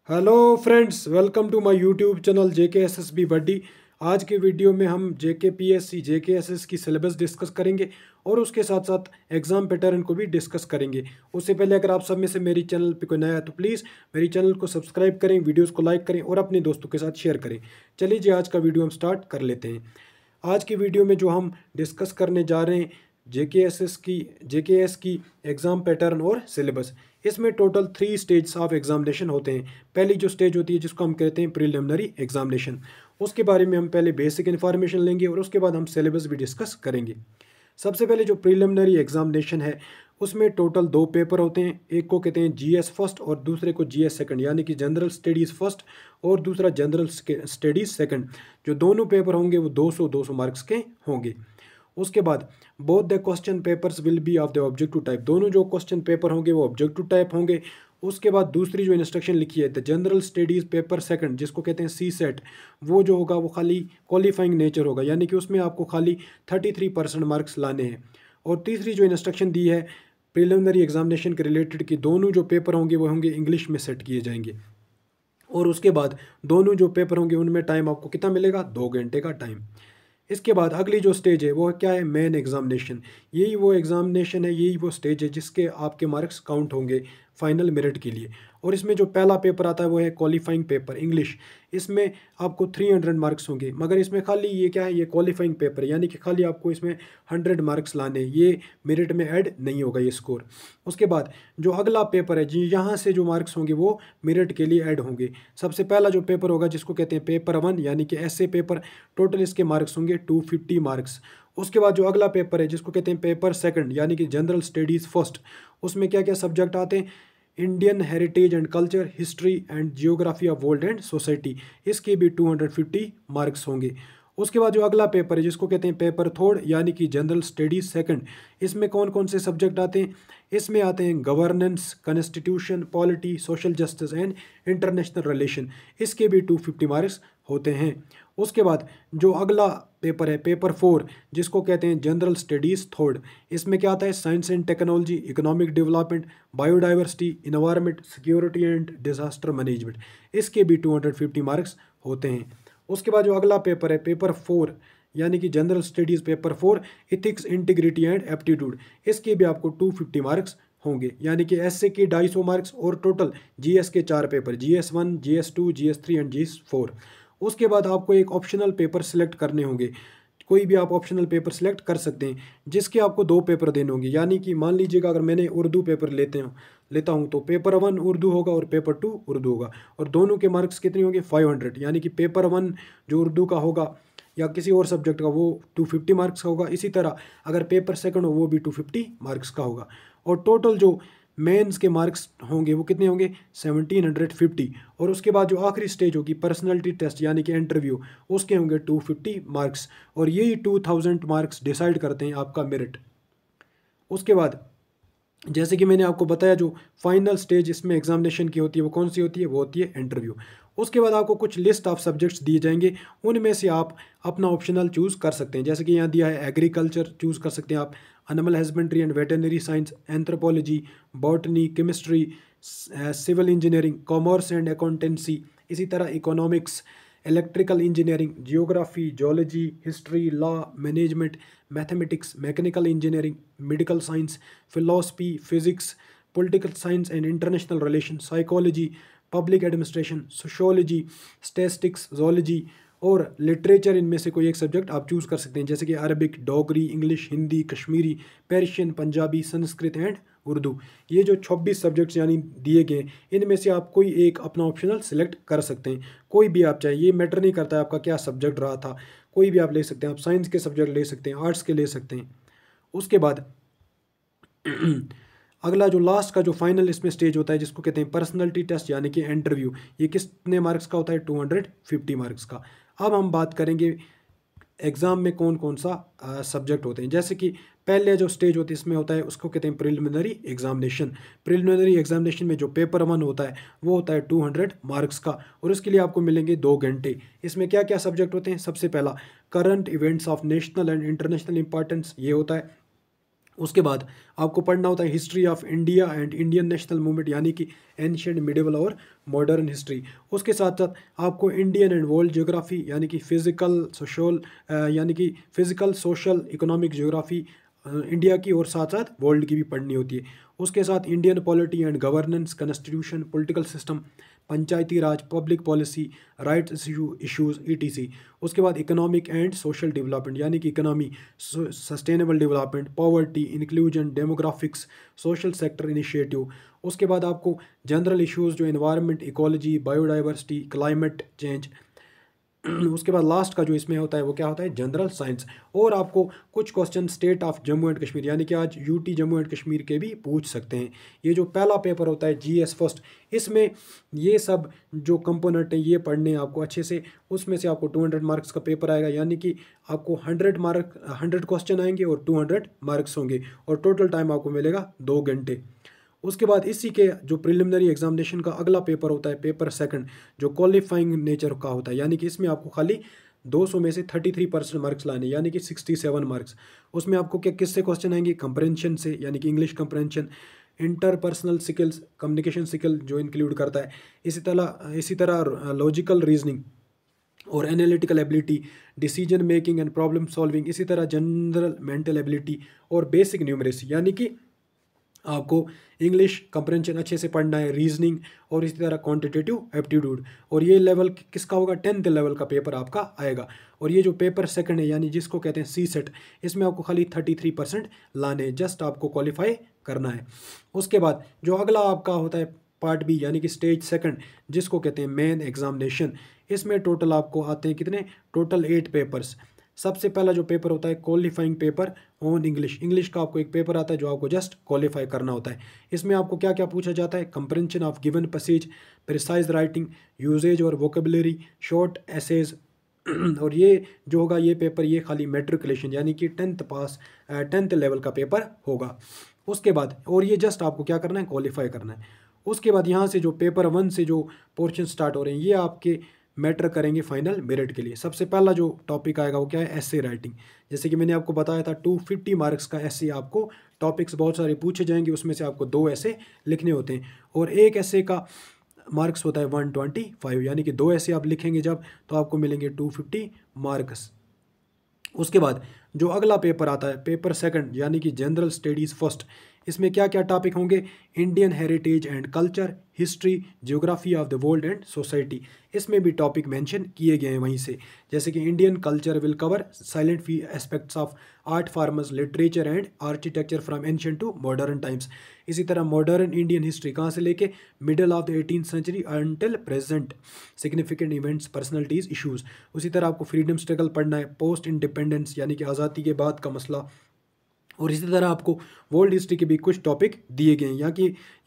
Hello friends, welcome to my YouTube channel JK S S B buddy. आज के video में हम JK P S C JK S S की syllabus discuss करेंगे और उसके साथ साथ एग्जाम पैटर्न को भी डिस्कस करेंगे। उससे पहले अगर आप सब में से मेरी चैनल पे कोई नया है तो प्लीज़ मेरी चैनल को सब्सक्राइब करें, वीडियोस को लाइक करें और अपने दोस्तों के साथ शेयर करें। चलिए जी, आज का वीडियो हम स्टार्ट कर लेते हैं। आज की वीडियो में जो हम डिस्कस करने जा रहे हैं जेकेएस की एग्ज़ाम पैटर्न और सिलेबस। इसमें टोटल 3 स्टेज ऑफ एग्जामिनेशन होते हैं। पहली जो स्टेज होती है जिसको हम कहते हैं प्रिलिमिनरी एग्जामिनेशन, उसके बारे में हम पहले बेसिक इन्फॉर्मेशन लेंगे और उसके बाद हम सिलेबस भी डिस्कस करेंगे। सबसे पहले जो प्रिलिमिनरी एग्जामिनेशन है उसमें टोटल 2 पेपर होते हैं। एक को कहते हैं जीएस फर्स्ट और दूसरे को जीएस सेकंड, यानी कि जनरल स्टडीज़ फर्स्ट और दूसरा जनरल स्टडीज़ सेकंड। जो दोनों पेपर होंगे वो 200-200 मार्क्स के होंगे। उसके बाद both the question papers will be of the objective type, दोनों जो क्वेश्चन पेपर होंगे वो ऑब्जेक्टिव टाइप होंगे। उसके बाद दूसरी जो इंस्ट्रक्शन लिखी है the general studies paper second, जिसको कहते हैं सी सेट, वो जो होगा वो खाली क्वालिफाइंग नेचर होगा, यानी कि उसमें आपको खाली 33% मार्क्स लाने हैं। और तीसरी जो इंस्ट्रक्शन दी है प्रिलिमिनरी एग्जामिनेशन के रिलेटेड कि दोनों जो पेपर होंगे वो होंगे इंग्लिश में सेट किए जाएंगे। और उसके बाद दोनों जो पेपर होंगे उनमें टाइम आपको कितना मिलेगा, 2 घंटे का टाइम। इसके बाद अगली जो स्टेज है वो क्या है, मेन एग्जामिनेशन। यही वो एग्जामिनेशन है, यही वो स्टेज है जिसके आपके मार्क्स काउंट होंगे फाइनल मेरिट के लिए। और इसमें जो पहला पेपर आता है वो है क्वालिफाइंग पेपर इंग्लिश। इसमें आपको 300 मार्क्स होंगे, मगर इसमें खाली ये क्या है, ये क्वालिफाइंग पेपर, यानी कि खाली आपको इसमें 100 मार्क्स लाने, ये मेरिट में ऐड नहीं होगा ये स्कोर। उसके बाद जो अगला पेपर है जी, यहाँ से जो मार्क्स होंगे वो मेरिट के लिए ऐड होंगे। सबसे पहला जो पेपर होगा जिसको कहते हैं पेपर 1, यानी कि ऐसे पेपर, टोटल इसके मार्क्स होंगे 250 मार्क्स। उसके बाद जो अगला पेपर है जिसको कहते हैं पेपर सेकंड, यानी कि जनरल स्टडीज़ फर्स्ट, उसमें क्या क्या सब्जेक्ट आते हैं, Indian heritage and culture, history and geography of world and society, इसके भी 250 मार्क्स होंगे। उसके बाद जो अगला पेपर है जिसको कहते हैं पेपर थर्ड, यानी कि जनरल स्टडीज सेकंड, इसमें कौन कौन से सब्जेक्ट आते हैं, इसमें आते हैं governance, constitution, polity, social justice and international relation, इसके भी 250 मार्क्स होते हैं। उसके बाद जो अगला पेपर है पेपर 4, जिसको कहते हैं जनरल स्टडीज़ थर्ड, इसमें क्या आता है, science and technology, economic development, biodiversity, environment, security and disaster management, इसके भी 250 मार्क्स होते हैं। उसके बाद जो अगला पेपर है पेपर 4, यानी कि general studies paper 4, ethics, integrity and aptitude, इसके भी आपको 250 मार्क्स होंगे, यानी कि एसए के 250 मार्क्स और टोटल जीएस के 4 paper, GS1, GS2, GS3 and GS4। उसके बाद आपको एक ऑप्शनल पेपर सिलेक्ट करने होंगे, कोई भी आप ऑप्शनल पेपर सिलेक्ट कर सकते हैं, जिसके आपको 2 पेपर देने होंगे। यानी कि मान लीजिएगा अगर मैंने उर्दू पेपर लेता हूँ तो पेपर 1 उर्दू होगा और पेपर 2 उर्दू होगा, और दोनों के मार्क्स कितने होंगे, 500, यानी कि पेपर 1 जो उर्दू का होगा या किसी और सब्जेक्ट का वो 250 मार्क्स का होगा। इसी तरह अगर पेपर सेकंड हो वो भी 250 मार्क्स का होगा। और टोटल जो मेंस के मार्क्स होंगे वो कितने होंगे, 1750। और उसके बाद जो आखिरी स्टेज होगी पर्सनैलिटी टेस्ट, यानी कि इंटरव्यू, उसके होंगे 250 मार्क्स, और यही 2000 मार्क्स डिसाइड करते हैं आपका मेरिट। उसके बाद जैसे कि मैंने आपको बताया जो फाइनल स्टेज इसमें एग्जामिनेशन की होती है वो कौन सी होती है, वो होती है इंटरव्यू। उसके बाद आपको कुछ लिस्ट ऑफ सब्जेक्ट्स दिए जाएंगे, उनमें से आप अपना ऑप्शनल चूज़ कर सकते हैं। जैसे कि यहाँ दिया है एग्रीकल्चर चूज़ कर सकते हैं आप, animal husbandry and veterinary science, anthropology, botany, chemistry, civil engineering, commerce and accountancy, इसी तरह economics, electrical engineering, geography, zoology, history, law, management, mathematics, mechanical engineering, medical science, philosophy, physics, political science and international relation, psychology, public administration, sociology, statistics, zoology और literature, इनमें से कोई एक subject आप choose कर सकते हैं। जैसे कि Arabic, Dogri, English, Hindi, Kashmiri, Persian, Punjabi, Sanskrit and Urdu. ये जो 26 सब्जेक्ट्स यानी दिए गए, इनमें से आप कोई एक अपना ऑप्शनल सिलेक्ट कर सकते हैं। कोई भी आप चाहे, ये मैटर नहीं करता है आपका क्या सब्जेक्ट रहा था, कोई भी आप ले सकते हैं। आप साइंस के सब्जेक्ट ले सकते हैं, आर्ट्स के ले सकते हैं। उसके बाद अगला जो लास्ट का जो फाइनल इसमें स्टेज होता है जिसको कहते हैं पर्सनैलिटी टेस्ट, यानी कि इंटरव्यू, ये कितने मार्क्स का होता है, 250 मार्क्स का। अब हम बात करेंगे एग्ज़ाम में कौन कौन सा सब्जेक्ट होते हैं। जैसे कि पहले जो स्टेज होती है इसमें होता है, उसको कहते हैं प्रिलिमिनरी एग्जामिनेशन। प्रिलिमिनरी एग्जामिनेशन में जो पेपर 1 होता है वो होता है 200 मार्क्स का, और उसके लिए आपको मिलेंगे 2 घंटे। इसमें क्या क्या सब्जेक्ट होते हैं, सबसे पहला current events of national and international importance, ये होता है। उसके बाद आपको पढ़ना होता है history of India and Indian national movement, यानी कि एंशिएंट, मिडिवल और मॉडर्न हिस्ट्री। उसके साथ साथ आपको इंडियन एंड वर्ल्ड ज्योग्राफी, यानी कि physical social economic geography India की और साथ साथ वर्ल्ड की भी पढ़नी होती है। उसके साथ Indian polity and governance, constitution, political system, Panchayati Raj, public policy, rights issues ETC। उसके बाद इकोनॉमिक एंड सोशल डेवलपमेंट, यानी कि economy, sustainable development, poverty, inclusion, demographics, social sector initiative. उसके बाद आपको जनरल इश्यूज जो environment, ecology, biodiversity, climate change. उसके बाद लास्ट का जो इसमें होता है वो क्या होता है, जनरल साइंस। और आपको कुछ question state of Jammu and Kashmir, यानी कि आज UT जम्मू एंड कश्मीर के भी पूछ सकते हैं। ये जो पहला पेपर होता है GS फर्स्ट, इसमें ये सब जो कंपोनेंट हैं ये पढ़ने आपको अच्छे से। उसमें से आपको 200 मार्क्स का पेपर आएगा, यानी कि आपको 100 क्वेश्चन आएंगे और 200 मार्क्स होंगे, और टोटल टाइम आपको मिलेगा 2 घंटे। उसके बाद इसी के जो प्रिलिमिनरी एग्जामिनेशन का अगला पेपर होता है पेपर सेकंड, जो क्वालिफाइंग नेचर का होता है, यानी कि इसमें आपको खाली 200 में से 33% मार्क्स लाने, यानी कि 67 मार्क्स। उसमें आपको क्या किससे क्वेश्चन आएंगे, कंप्रेंशन से, यानी कि English compression, interpersonal skills, communication skill जो इंक्लूड करता है, इसी तरह लॉजिकल रीजनिंग और analytical ability, decision making and problem solving, इसी तरह जनरल मेंटल एबिलिटी और बेसिक न्यूमरेसी, यानी कि आपको इंग्लिश कंप्रेंशन अच्छे से पढ़ना है, रीजनिंग और इसी तरह क्वांटिटेटिव एप्टीट्यूड। और ये लेवल किसका होगा, 10th लेवल का पेपर आपका आएगा। और ये जो पेपर सेकंड है, यानी जिसको कहते हैं CSET, इसमें आपको खाली 33% लाने हैं, जस्ट आपको क्वालिफाई करना है। उसके बाद जो अगला आपका होता है पार्ट B, यानी कि स्टेज सेकंड, जिसको कहते हैं मेन एग्जामिनेशन। इसमें टोटल आपको आते हैं कितने, टोटल 8 पेपर्स। सबसे पहला जो पेपर होता है क्वालिफाइंग पेपर ऑन इंग्लिश का आपको एक पेपर आता है जो आपको जस्ट क्वालिफाई करना होता है। इसमें आपको क्या क्या पूछा जाता है, comprehension of given passage, precise writing, usage और वोकेबलरी, शॉर्ट एसेज। और ये जो होगा ये पेपर ये खाली मैट्रिकुलेशन, यानी कि 10th लेवल का पेपर होगा। उसके बाद और ये जस्ट आपको क्या करना है, क्वालिफाई करना है। उसके बाद यहाँ से जो पेपर 1 से जो पोर्शन स्टार्ट हो रहे हैं ये आपके मैटर करेंगे फाइनल मेरिट के लिए। सबसे पहला जो टॉपिक आएगा वो क्या है, एसे राइटिंग। जैसे कि मैंने आपको बताया था 250 मार्क्स का एसे, आपको टॉपिक्स बहुत सारे पूछे जाएंगे, उसमें से आपको 2 ऐसे लिखने होते हैं, और एक ऐसे का मार्क्स होता है 125, यानी कि 2 ऐसे आप लिखेंगे जब, तो आपको मिलेंगे 250 मार्क्स। उसके बाद जो अगला पेपर आता है पेपर सेकंड, यानी कि जनरल स्टडीज़ फर्स्ट। इसमें क्या क्या टॉपिक होंगे, Indian heritage and culture, history, geography of the world and society. इसमें भी टॉपिक मेंशन किए गए हैं वहीं से, जैसे कि Indian culture will cover silent aspects of art forms, literature and architecture from ancient to modern times. इसी तरह मॉडर्न इंडियन हिस्ट्री कहाँ से लेके middle of the 18th century until present, significant events, personalities, issues. उसी तरह आपको freedom struggle पढ़ना है, पोस्ट इंडिपेंडेंस यानी कि आज़ादी के बाद का मसला, और इसी तरह आपको वर्ल्ड हिस्ट्री के भी कुछ टॉपिक दिए गए हैं।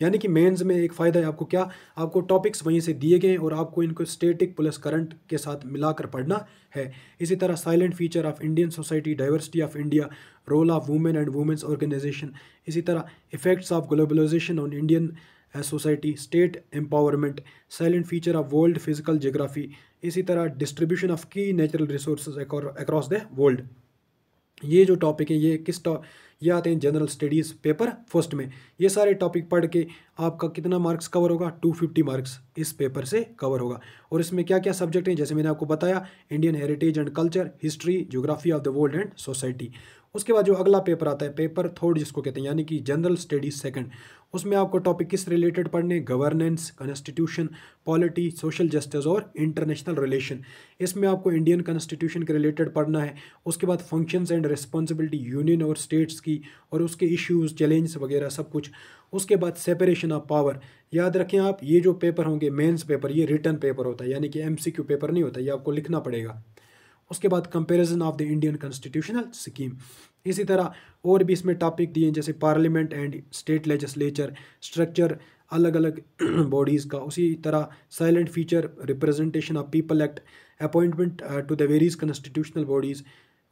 यानी कि मेंस में एक फ़ायदा है आपको क्या, आपको टॉपिक्स वहीं से दिए गए हैं और आपको इनको स्टैटिक प्लस करंट के साथ मिलाकर पढ़ना है। इसी तरह silent feature of Indian society, diversity of India, role of women and womens organisation, इसी तरह effects of globalisation on Indian society, state empowerment, silent feature of world physical geography, इसी तरह डिस्ट्रीब्यूशन ऑफ की natural resources across the world. ये जो topic है ये आते हैं जनरल स्टडीज़ पेपर फर्स्ट में। ये सारे टॉपिक पढ़ के आपका कितना मार्क्स कवर होगा, 250 मार्क्स इस पेपर से कवर होगा। और इसमें क्या क्या सब्जेक्ट हैं, जैसे मैंने आपको बताया, Indian heritage and culture, history, geography of the world and society. उसके बाद जो अगला पेपर आता है पेपर थर्ड जिसको कहते हैं, यानी कि जनरल स्टडीज़ सेकंड। उसमें आपको टॉपिक किस रिलेटेड पढ़ने, governance, constitution, polity, social justice और इंटरनेशनल रिलेशन। इसमें आपको इंडियन कॉन्स्टिट्यूशन के रिलेटेड पढ़ना है। उसके बाद फंक्शंस एंड रिस्पॉन्सिबिलिटी यूनियन और स्टेट्स की और उसके इश्यूज़, चैलेंज वगैरह सब कुछ। उसके बाद सेपरेशन ऑफ पावर। याद रखें आप, ये जो पेपर होंगे मेंस पेपर, ये रिटन पेपर होता है, यानी कि MCQ पेपर नहीं होता, ये आपको लिखना पड़ेगा। उसके बाद comparison of the Indian constitutional scheme. इसी तरह और भी इसमें टॉपिक दिए हैं, जैसे parliament and state legislature, structure अलग अलग बॉडीज़ का। उसी तरह silent feature, representation of people act, appointment to the various constitutional bodies,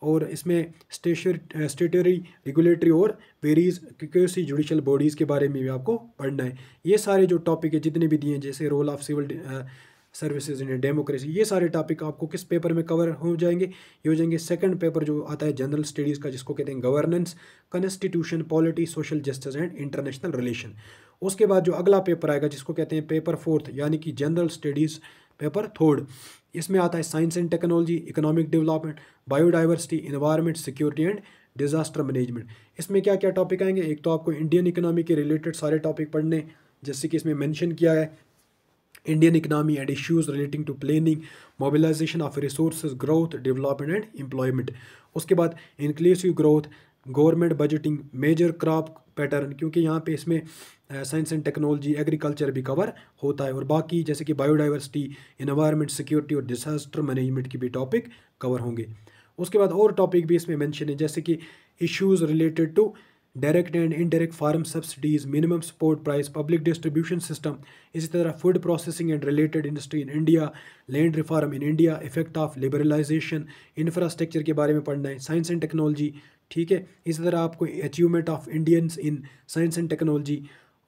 और इसमें स्टेटरी, रेगुलेटरी और वेरीज क्यूसी जुडिशल बॉडीज़ के बारे में भी आपको पढ़ना है। ये सारे जो टॉपिक है जितने भी दिए हैं, जैसे role of services in democracy, ये सारे टॉपिक आपको किस पेपर में कवर हो जाएंगे, ये हो जाएंगे सेकंड पेपर जो आता है जनरल स्टडीज़ का, जिसको कहते हैं governance, constitution, polity, social justice and international relation. उसके बाद जो अगला पेपर आएगा जिसको कहते हैं पेपर फोर्थ, यानी कि जनरल स्टडीज़ पेपर थर्ड, इसमें आता है science and technology, economic development, biodiversity, environment, security and disaster management. इसमें क्या क्या टॉपिक आएंगे, एक तो आपको इंडियन इकोनॉमी के रिलेटेड सारे टॉपिक पढ़ने, जैसे कि इसमें मेंशन किया है Indian economy and issues relating to planning, mobilisation of resources, growth, development and employment. उसके बाद inclusive growth, government budgeting, major crop pattern, क्योंकि यहाँ पे इसमें साइंस एंड टेक्नोलॉजी, एग्रीकल्चर भी कवर होता है, और बाकी जैसे कि बायोडाइवर्सिटी, इन्वायरमेंट, सिक्योरिटी और डिजास्टर मैनेजमेंट की भी टॉपिक कवर होंगे। उसके बाद और टॉपिक भी इसमें मेंशन है, जैसे कि issues related to direct and indirect farm subsidies, minimum support price, public distribution system, इसी तरह food processing and related industry in India, land reform in India, effect of liberalisation, infrastructure के बारे में पढ़ना है, साइंस एंड टेक्नोलॉजी, ठीक है। इसी तरह आपको achievement of Indians in science and technology,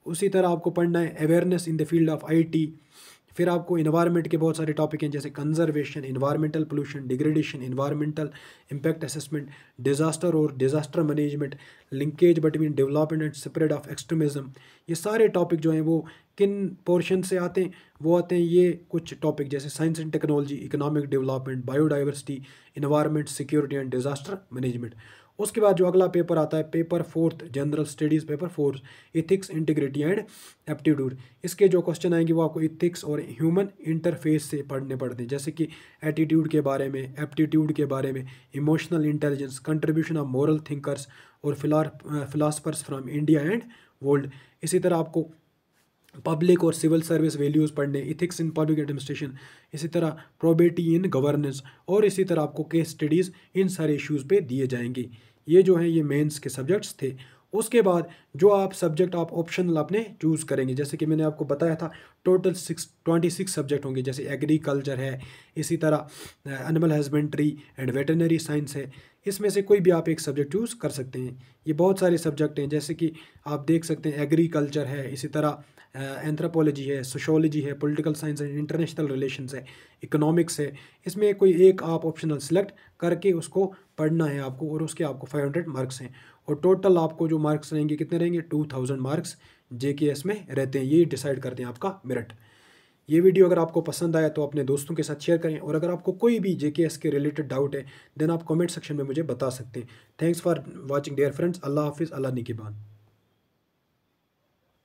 उसी तरह आपको पढ़ना है awareness in the field of IT. फिर आपको इन्वायरमेंट के बहुत सारे टॉपिक हैं, जैसे conservation, environmental pollution, degradation, environmental impact assessment, disaster और disaster management, linkage between development and spread of extremism. ये सारे टॉपिक जो हैं वो किन पोर्शन से आते हैं, वो आते हैं ये कुछ टॉपिक जैसे science and technology, economic development, biodiversity, environment, security and disaster management. उसके बाद जो अगला पेपर आता है paper fourth, general studies paper fourth, ethics, integrity and aptitude. इसके जो क्वेश्चन आएंगे वो आपको इथिक्स और ह्यूमन इंटरफेस से पढ़ने पड़ते हैं, जैसे कि एटीट्यूड के बारे में, एप्टीट्यूड के बारे में, emotional intelligence, contribution of moral thinkers और philosophers from India and world. इसी तरह आपको पब्लिक और सिविल सर्विस वैल्यूज़ पढ़ने, इथिक्स इन पब्लिक एडमिनिस्ट्रेशन, इसी तरह प्रोबेटी इन गवर्नेंस, और इसी तरह आपको केस स्टडीज़ इन सारे इश्यूज़ पे दिए जाएंगे। ये जो हैं ये मेंस के सब्जेक्ट्स थे। उसके बाद जो आप सब्जेक्ट आप ऑप्शनल अपने चूज़ करेंगे, जैसे कि मैंने आपको बताया था टोटल 26 सब्जेक्ट होंगे, जैसे एग्रीकल्चर है, इसी तरह animal husbandry and veterinary science है। इसमें से कोई भी आप एक सब्जेक्ट चूज़ कर सकते हैं। ये बहुत सारे सब्जेक्ट हैं, जैसे कि आप देख सकते हैं एग्रीकल्चर है, इसी तरह एंथ्रोपोलॉजी है, सोशोलॉजी है, पॉलिटिकल साइंस है, इंटरनेशनल रिलेशंस है, इकोनॉमिक्स है। इसमें कोई एक आप ऑप्शनल सेलेक्ट करके उसको पढ़ना है आपको, और उसके आपको 500 मार्क्स हैं, और टोटल आपको जो मार्क्स रहेंगे कितने रहेंगे, 2000 मार्क्स JKS में रहते हैं। ये डिसाइड करते हैं आपका मेरिट। ये वीडियो अगर आपको पसंद आया तो अपने दोस्तों के साथ शेयर करें, और अगर आपको कोई भी JKS के रिलेटेड डाउट है देन आप कमेंट सेक्शन में मुझे बता सकते हैं। Thanks for watching dear friends. अल्लाह हाफिज़, अल्लाह निगहबान।